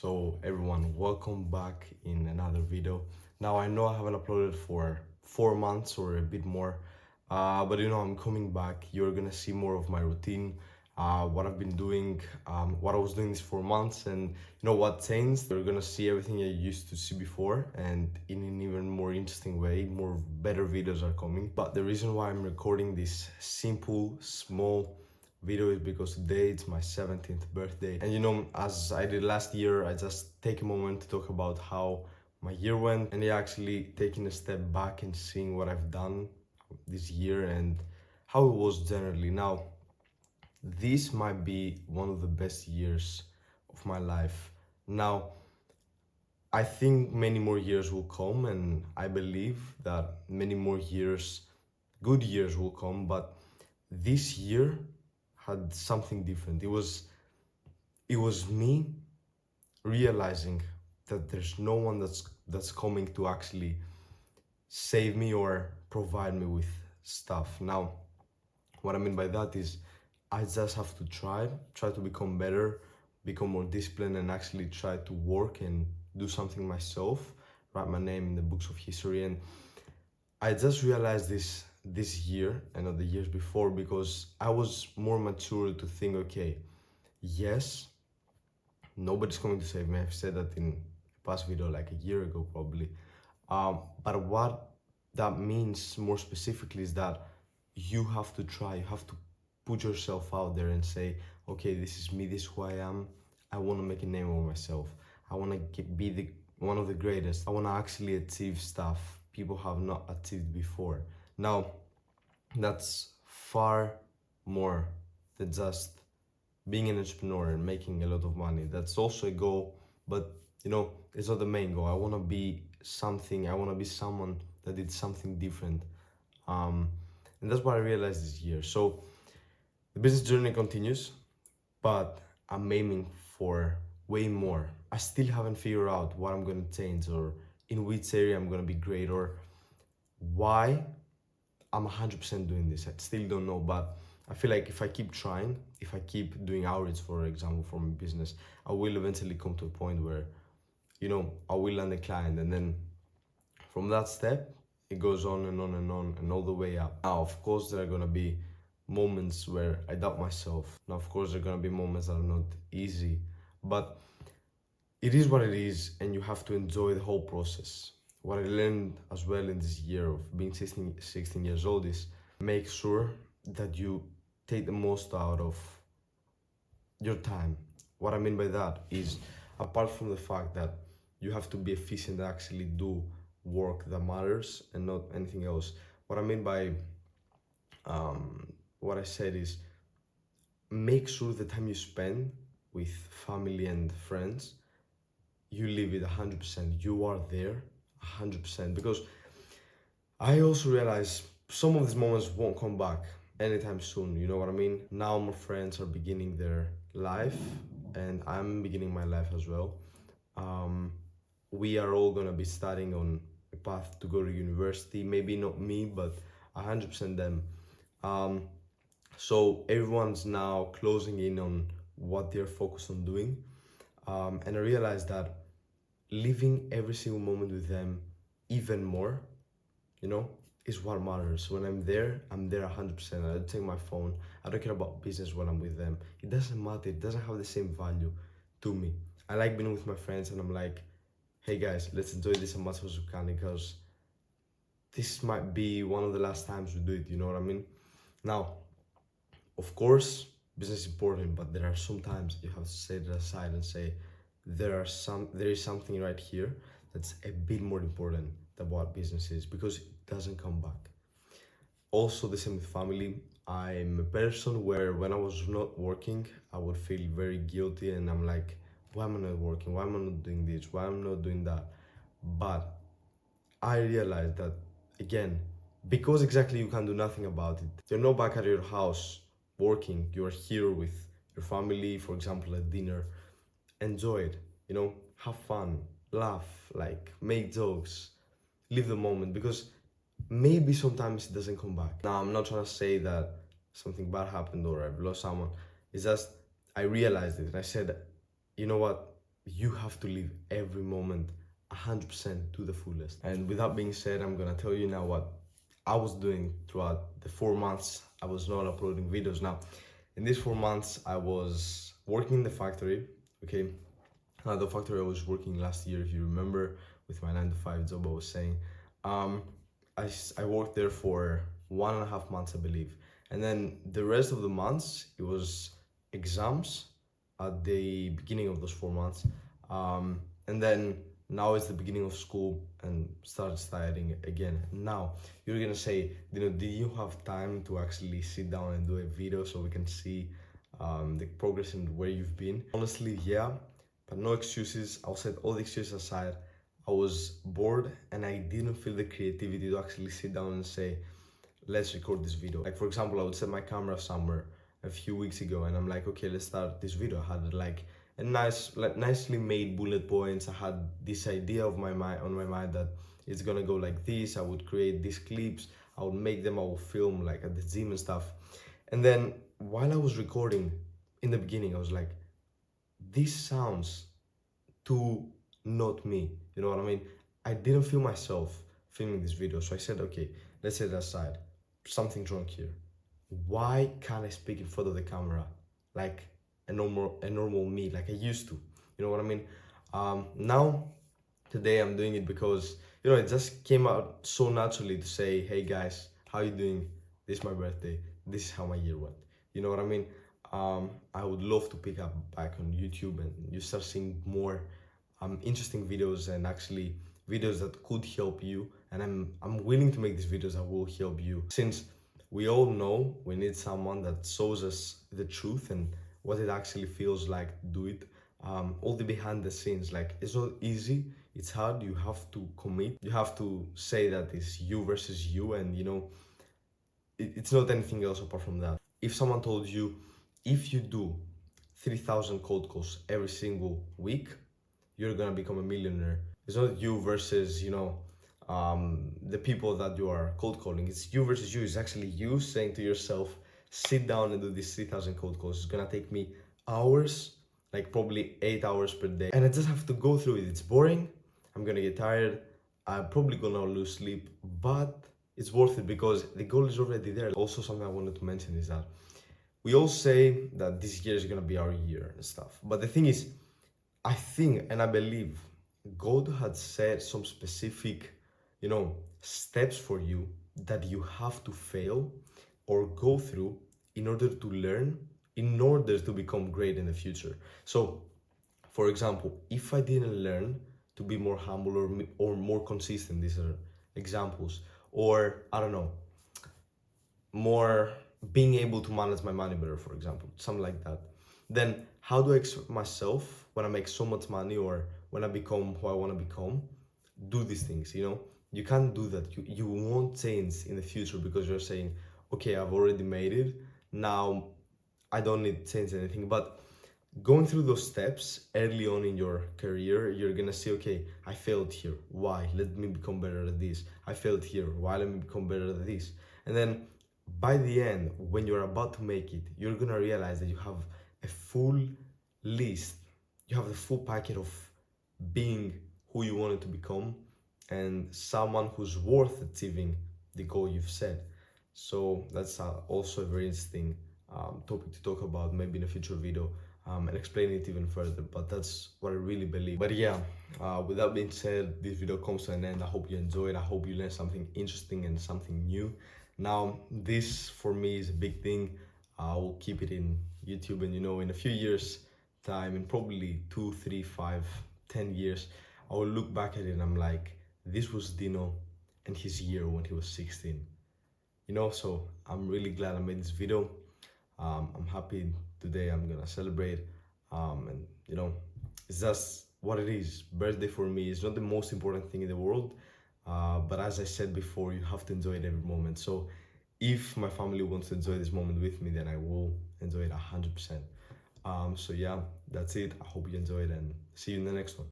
So everyone, welcome back in another video. Now I know I haven't uploaded for 4 months or a bit more, but I'm coming back. You're gonna see more of my routine, what I've been doing, what I was doing these 4 months, and what changed. You're gonna see everything I used to see before, and in an even more interesting way. More better videos are coming. But the reason why I'm recording this simple, small video is because today it's my 17th birthday, and as I did last year, I just take a moment to talk about how my year went, and actually taking a step back and seeing what I've done this year and how it was generally. Now, this might be one of the best years of my life. Now, I think many more years will come, and I believe that many more years, good years, will come, but this year had something different. It was me realizing that there's no one that's coming to actually save me or provide me with stuff. Now, what I mean by that is I just have to try to become better, become more disciplined, and actually try to work and do something myself, write my name in the books of history. And I just realized this year and not the years before, because I was more mature to think, okay, yes, nobody's coming to save me. I've said that in a past video like a year ago probably. But what that means more specifically is that you have to try, you have to put yourself out there and say, okay, this is me, this is who I am. I want to make a name for myself. I want to be one of the greatest. I want to actually achieve stuff people have not achieved before. Now, that's far more than just being an entrepreneur and making a lot of money. That's also a goal, but it's not the main goal. I want to be something. I want to be someone that did something different, and that's what I realized this year. So the business journey continues, but I'm aiming for way more. I still haven't figured out what I'm going to change, or in which area I'm going to be great, or why I'm 100% doing this. I still don't know, but I feel like if I keep trying, if I keep doing outreach, for example, for my business, I will eventually come to a point where, I will land a client, and then from that step, it goes on and on and on and all the way up. Now, of course, there are gonna be moments where I doubt myself. Now, of course, there are gonna be moments that are not easy, but it is what it is, and you have to enjoy the whole process. What I learned as well in this year of being 16 years old is make sure that you take the most out of your time. What I mean by that is, apart from the fact that you have to be efficient and actually do work that matters and not anything else. What I mean by what I said is, make sure the time you spend with family and friends, you live it 100%. You are there 100%, because I also realize some of these moments won't come back anytime soon. You know what I mean? Now my friends are beginning their life, and I'm beginning my life as well. We are all gonna be studying on a path to go to university. Maybe not me, but 100% them. So everyone's now closing in on what they're focused on doing, and I realized that living every single moment with them even more, is what matters. When I'm there 100%. I don't take my phone. I don't care about business when I'm with them. It doesn't matter. It doesn't have the same value to me. I like being with my friends, and I'm like, hey guys, let's enjoy this as much as we can, because this might be one of the last times we do it. You know what I mean? Now, of course, business is important, but there are some times you have to set it aside and say, there is something right here that's a bit more important than what business is, because it doesn't come back. Also, the same with family. I'm a person where when I was not working, I would feel very guilty, and I'm like, why am I not working? Why am I not doing this? Why am I not doing that? But I realized that, again, because exactly you can do nothing about it. You're not back at your house working. You're here with your family, for example, at dinner. Enjoy it, have fun, laugh, like make jokes, live the moment, because maybe sometimes it doesn't come back. Now, I'm not trying to say that something bad happened or I've lost someone. It's just I realized it, and I said, you know what, you have to live every moment 100% to the fullest. And with that being said, I'm gonna tell you now what I was doing throughout the 4 months I was not uploading videos. Now, in these 4 months, I was working in the factory, okay? The factory I was working last year, if you remember, with my 9 to 5 job, I was saying. Um, I worked there for 1.5 months, I believe. And then the rest of the months, it was exams at the beginning of those 4 months. And then now it's the beginning of school and start studying again. Now, you're gonna say, do you have time to actually sit down and do a video so we can see the progress and where you've been? Honestly, yeah, but no excuses. I'll set all the excuses aside. I was bored and I didn't feel the creativity to actually sit down and say, let's record this video. Like, for example, I would set my camera somewhere a few weeks ago and I'm like, okay, let's start this video. I had like a nicely made bullet points. I had this idea of my mind on my mind that it's gonna go like this. I would create these clips, I would make them, I would film like at the gym and stuff. And then while I was recording in the beginning, I was like, this sounds too not me. You know what I mean? I didn't feel myself filming this video, so I said, okay, let's set it aside. Something's wrong here. Why can't I speak in front of the camera like a normal me, like I used to? You know what I mean? Now, today I'm doing it because it just came out so naturally to say, hey guys, how you doing? This is my birthday. This is how my year went. You know what I mean? I would love to pick up back on YouTube and you start seeing more interesting videos and actually videos that could help you. And I'm willing to make these videos that will help you, since we all know we need someone that shows us the truth and what it actually feels like to do it. All the behind the scenes, like, it's not easy, it's hard, you have to commit, you have to say that it's you versus you, and it's not anything else apart from that. If someone told you, if you do 3,000 cold calls every single week, you're gonna become a millionaire. It's not you versus, the people that you are cold calling. It's you versus you. It's actually you saying to yourself, sit down and do these 3,000 cold calls. It's gonna take me hours, like probably 8 hours per day. And I just have to go through it. It's boring. I'm gonna get tired. I'm probably gonna lose sleep, but it's worth it because the goal is already there. Also, something I wanted to mention is that we all say that this year is gonna be our year and stuff. But the thing is, I think and I believe God had set some specific, steps for you that you have to fail or go through in order to learn, in order to become great in the future. So, for example, if I didn't learn to be more humble or more consistent, these are examples, or I don't know, more being able to manage my money better, for example, something like that, then how do I expect myself when I make so much money or when I become who I want to become, do these things? You can't do that. You won't change in the future because you're saying, okay, I've already made it, now I don't need to change anything. But going through those steps early on in your career, you're gonna say, okay, I failed here, why? Let me become better at this. I failed here, why? Let me become better at this. And then by the end, when you're about to make it, you're gonna realize that you have a full list, you have the full packet of being who you wanted to become and someone who's worth achieving the goal you've set. So that's also a very interesting topic to talk about, maybe in a future video, and explain it even further, but that's what I really believe. But yeah, with that being said, this video comes to an end. I hope you enjoyed. I hope you learned something interesting and something new. Now, this for me is a big thing. I will keep it in YouTube, and in a few years time, in probably 2, 3, 5, 10 years, I will look back at it and I'm like, this was Dino and his year when he was 16. So I'm really glad I made this video. I'm happy today. I'm gonna celebrate, and it's just what it is. Birthday for me is not the most important thing in the world, but as I said before, you have to enjoy it every moment. So if my family wants to enjoy this moment with me, then I will enjoy it 100%. So yeah, that's it. I hope you enjoyed and see you in the next one.